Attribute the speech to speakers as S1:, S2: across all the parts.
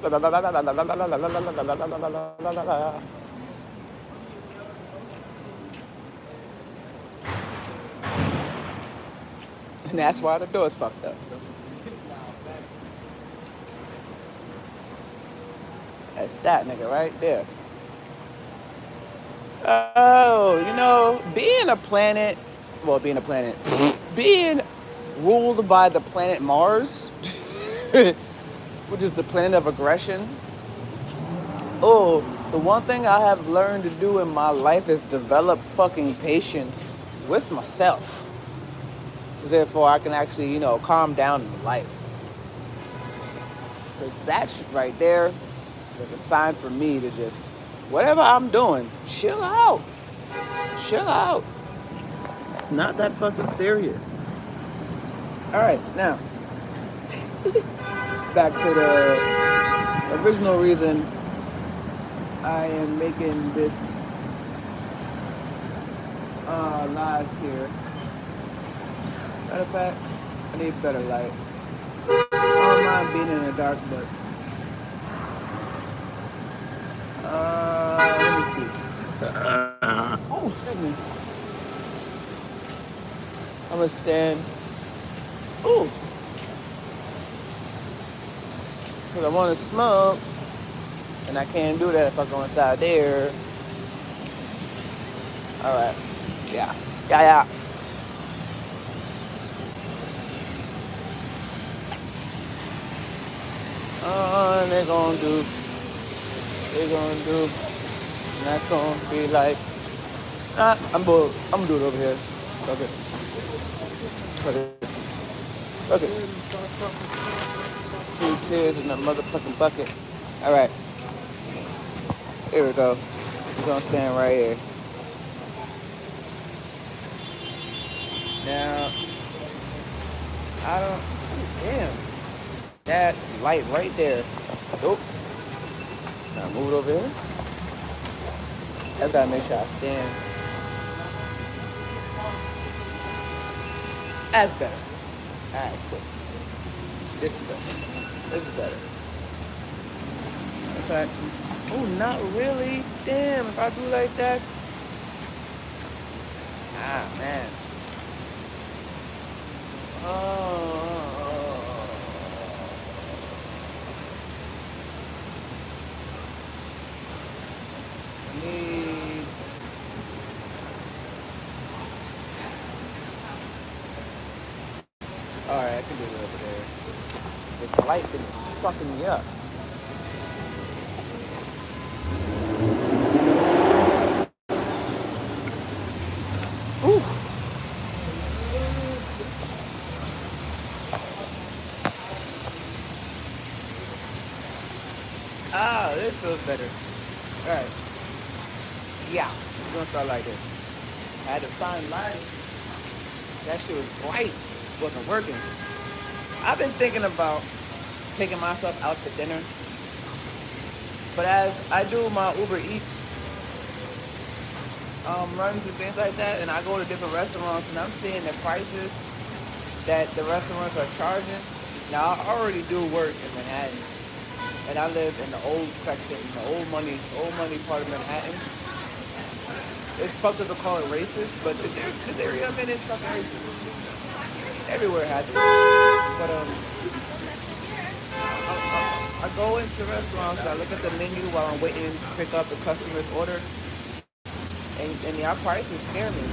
S1: And that's why the door's fucked up. That's that nigga right there. Oh, being ruled by the planet Mars, which is the planet of aggression. Oh, the one thing I have learned to do in my life is develop fucking patience with myself. So therefore, I can actually, calm down in life. Because that shit right there is a sign for me to just, whatever I'm doing, chill out. Chill out. It's not that fucking serious. All right, now, back to the original reason I am making this live here. Matter of fact, I need better light. I don't mind being in the dark, but let me see. Oh, excuse me. I'm gonna stand. Ooh, because I want to smoke, and I can't do that if I go inside there. All right. Yeah. Yeah. They're gonna do. And that's gonna be like, I'm bored. I'm gonna do it over here. Okay. Okay. 2 tears in the motherfucking bucket. All right. Here we go. We're gonna stand right here. Now, I don't. Damn. That light right there. Oh. Now move it over here. I gotta make sure I stand. That's better. Alright, cool. This is better. In fact, oh, not really. Damn, if I do like that. Ah, man. Alright, I can do it over there. This light thing is fucking me up. Ooh. Ah, this feels better. Alright. Yeah, we're gonna start like this. I had to find light. That shit was bright. Wasn't working. I've been thinking about taking myself out to dinner. But as I do my Uber Eats runs and things like that, and I go to different restaurants and I'm seeing the prices that the restaurants are charging. Now, I already do work in Manhattan, and I live in the old section, the old money part of Manhattan. It's fucked up to call it racist, but this area I'm in is fucking racist. Everywhere has it. But I go into restaurants, I look at the menu while I'm waiting to pick up the customer's order, and y'all prices scare me.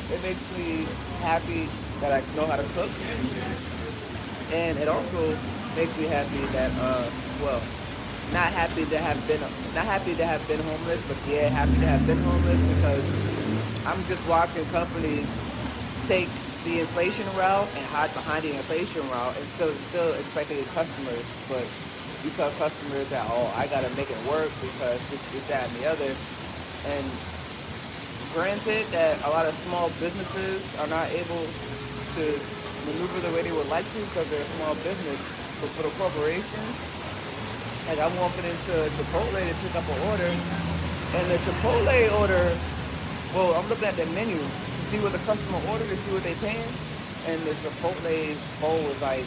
S1: It makes me happy that I know how to cook, and it also makes me happy that not happy to have been homeless, but yeah, happy to have been homeless, because I'm just watching companies take the inflation route and hide behind the inflation route and still expecting customers, but you tell customers that, oh, I gotta make it work because this, that, and the other. And granted that a lot of small businesses are not able to maneuver the way they would like to because they're a small business, but for the corporations, like I'm walking into Chipotle to pick up an order, and the Chipotle order, well, I'm looking at the menu to see what the customer ordered, to see what they're paying, and the Chipotle bowl was like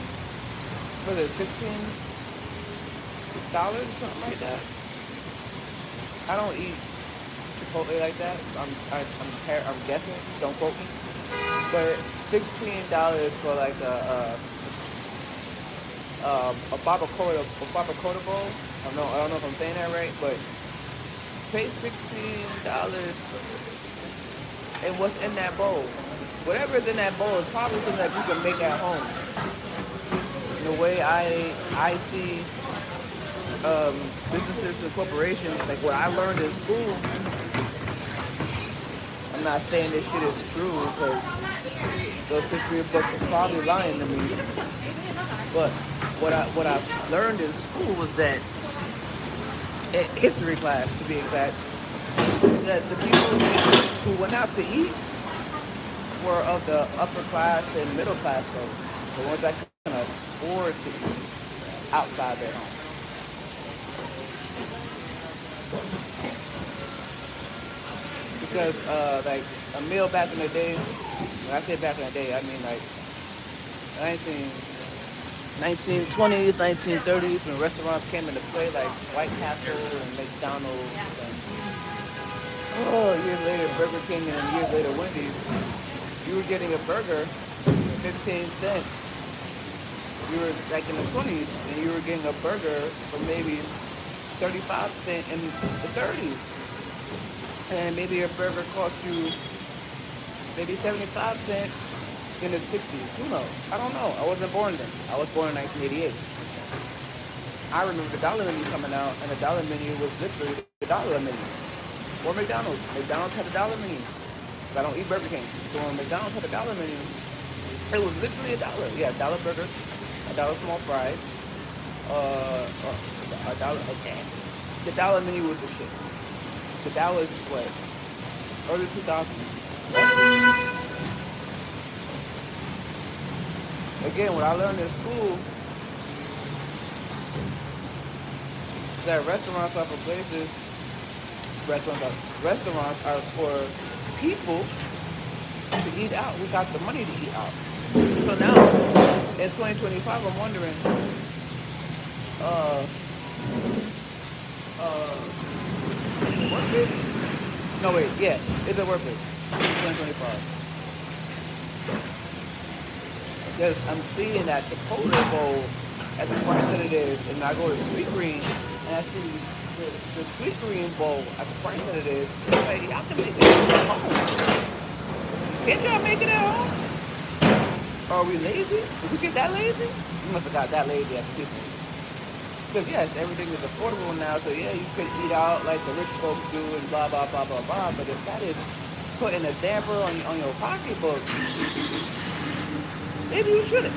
S1: Was it $16 or something like that? I don't eat Chipotle like that. I'm guessing. Don't quote me. But $16 for like a barbacoa bowl. I don't know if I'm saying that right, but pay $16 and what's in that bowl. Whatever is in that bowl is probably something that you can make at home. The way I see businesses and corporations, like what I learned in school, I'm not saying this shit is true because those history books are probably lying to me. But what I learned in school was that history class, to be exact, that the people who went out to eat were of the upper class and middle class folks, the ones that can afford to eat outside their home. Because like a meal back in the day, when I say back in the day, I mean like 1920s, 1930s, when restaurants came into play, like White Castle and McDonald's, and years later Burger King, and years later Wendy's. You were getting a burger, 15 cents. You were like in the 20s, and you were getting a burger for maybe 35 cents in the 30s. And maybe a burger cost you maybe 75 cents in the 60s. Who knows? I don't know. I wasn't born then. I was born in 1988. I remember the dollar menu coming out, and the dollar menu was literally the dollar menu. Or McDonald's. McDonald's had a dollar menu. I don't eat Burger King. So when McDonald's had a dollar menu, it was literally $1. Yeah, dollar burger, $1 small fries, $1. Okay. The dollar menu was the shit. But that was what? Early 2000s. Again, what I learned in school is that restaurants are for places. Restaurants are for people to eat out who got the money to eat out. So now, in 2025, I'm wondering, is it worth it? No, wait, yeah, is it worth it? 2025. Because I'm seeing that the Chipotle bowl at the price that it is, and I go to Sweet Green, and I see the Sweet Green bowl at the price that it is. Like, y'all can make it at home. Can't y'all make it at home? Are we lazy? Did we get that lazy? We must have got that lazy as people. Because yes, everything is affordable now, so yeah, you could eat out like the rich folks do and blah, blah, blah, blah, blah. But if that is putting a damper on your pocketbook, maybe you shouldn't.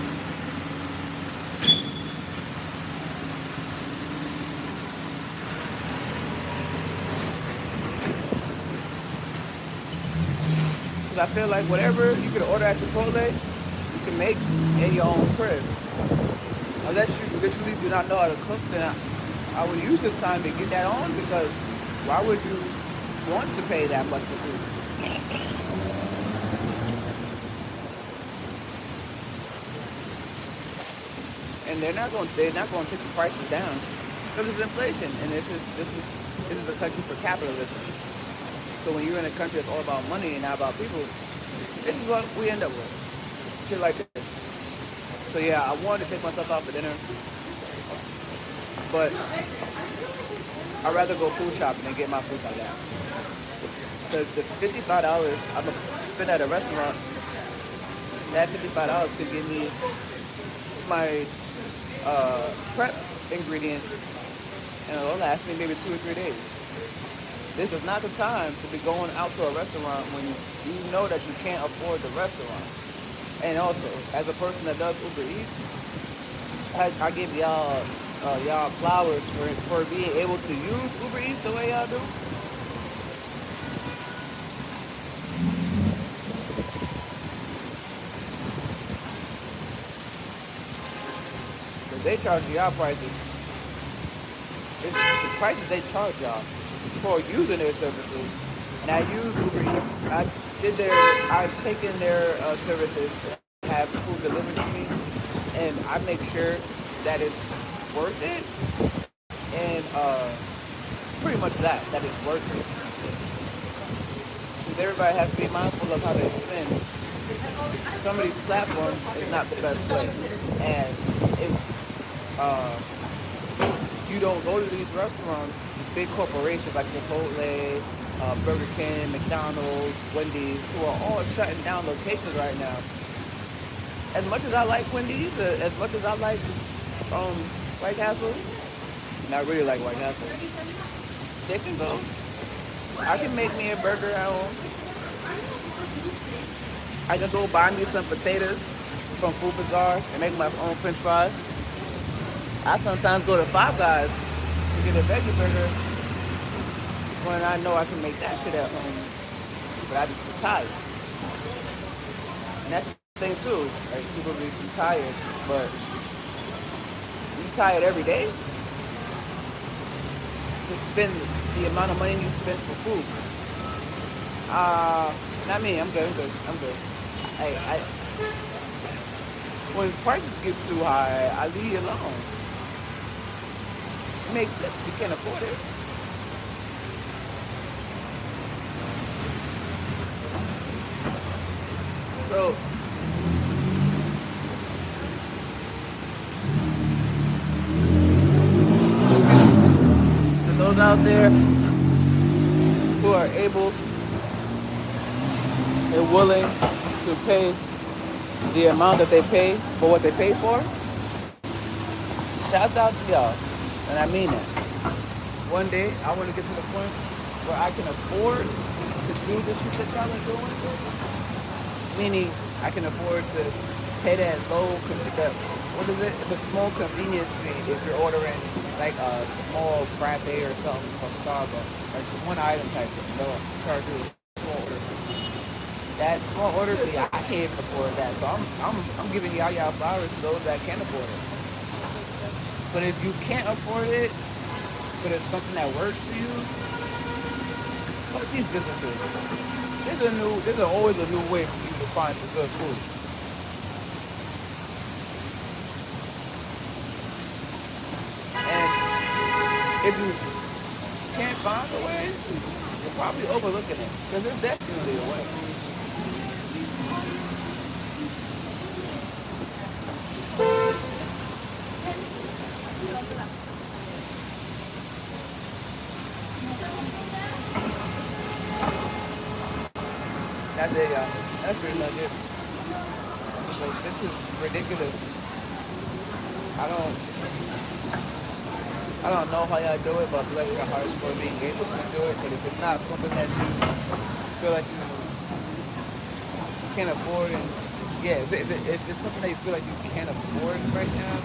S1: Because I feel like whatever you could order at Chipotle, you can make in your own crib. Unless you literally do not know how to cook, then I would use this time to get that on, because why would you want to pay that much for food? And they're not going to take the prices down because it's inflation, and this is a country for capitalism. So when you're in a country that's all about money and not about people, this is what we end up with. Shit like this. So yeah, I wanted to take myself out for dinner, but I'd rather go food shopping and get my food like that. Because the $55 I'm gonna spend at a restaurant, that $55 could give me my prep ingredients, and it'll last me maybe 2 or 3 days. This is not the time to be going out to a restaurant when you know that you can't afford the restaurant. And also, as a person that does Uber Eats, I give y'all flowers for being able to use Uber Eats the way y'all do. Because they charge y'all prices. It's the prices they charge y'all for using their services. And I use Uber Eats. I've taken their services, have food delivered to me, and I make sure that it's worth it, and pretty much that it's worth it. Since everybody has to be mindful of how they spend, some of these platforms is not the best way. And if uh, you don't go to these restaurants, big corporations like Chipotle, Burger King, McDonald's, Wendy's, who are all shutting down locations right now. As much as I like Wendy's, as much as I like um, White Castle, not really like White Castle, they can go. I can make me a burger at home. I can go buy me some potatoes from Food Bazaar and make my own French fries. I sometimes go to Five Guys to get a veggie burger when I know I can make that shit at home. But I be too tired. And that's the thing too. Like people be too tired, but you tired every day to spend the amount of money you spend for food. Not me. I'm good. I'm good. I when prices get too high, I leave it alone. It makes sense if you can't afford it. So to those out there who are able and willing to pay the amount that they pay for what they pay for, shouts out to y'all. And I mean that. One day, I want to get to the point where I can afford to do the shit that y'all are doing. Meaning, I can afford to pay that low, what is it? It's a small convenience fee if you're ordering like a small frappe or something from Starbucks. Like one item type thing. They'll charge you a small order. That small order fee, I can't even afford that. So I'm giving y'all flowers to those that can afford it. But if you can't afford it, but it's something that works for you, fuck these businesses. There's always a new way for you to find some good food. And if you can't find a way, you're probably overlooking it. Because there's definitely a way. That's it, y'all. That's pretty much it. It's like, this is ridiculous. I don't know how y'all do it, but bless your hearts for being able to do it. But if it's not something that you feel like you can't afford, and yeah, if it's something that you feel like you can't afford right now,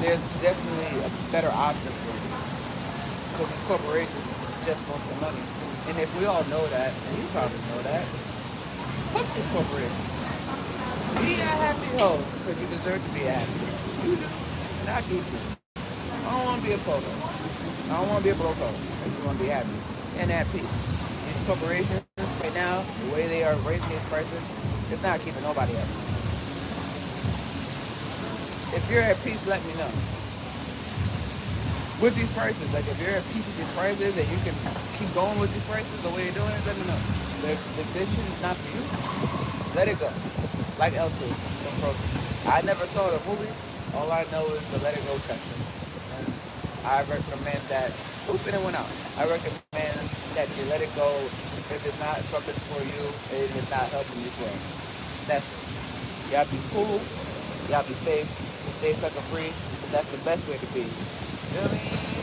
S1: there's definitely a better option for you. Because these corporations just want the money. And if we all know that, and you probably know that, fuck these corporations. Be a happy hoe, because you deserve to be happy. You do, and I do too. I don't want to be a polo. I don't want to be a broke hoe. I just want to be happy and at peace. These corporations right now, the way they are raising these prices, it's not keeping nobody happy. If you're at peace, let me know. With these prices, like if you're at peace with these prices and you can keep going with these prices the way you're doing it, let me know. If this shit is not for you, let it go. Like Elsa from Frozen. I never saw the movie. All I know is the Let It Go section. And I recommend that. Oop, and it went out. I recommend that you let it go if it's not something for you and it's not helping you grow. That's it. Y'all be cool. Y'all be safe. Stay sucker free. That's the best way to be. You know what I mean?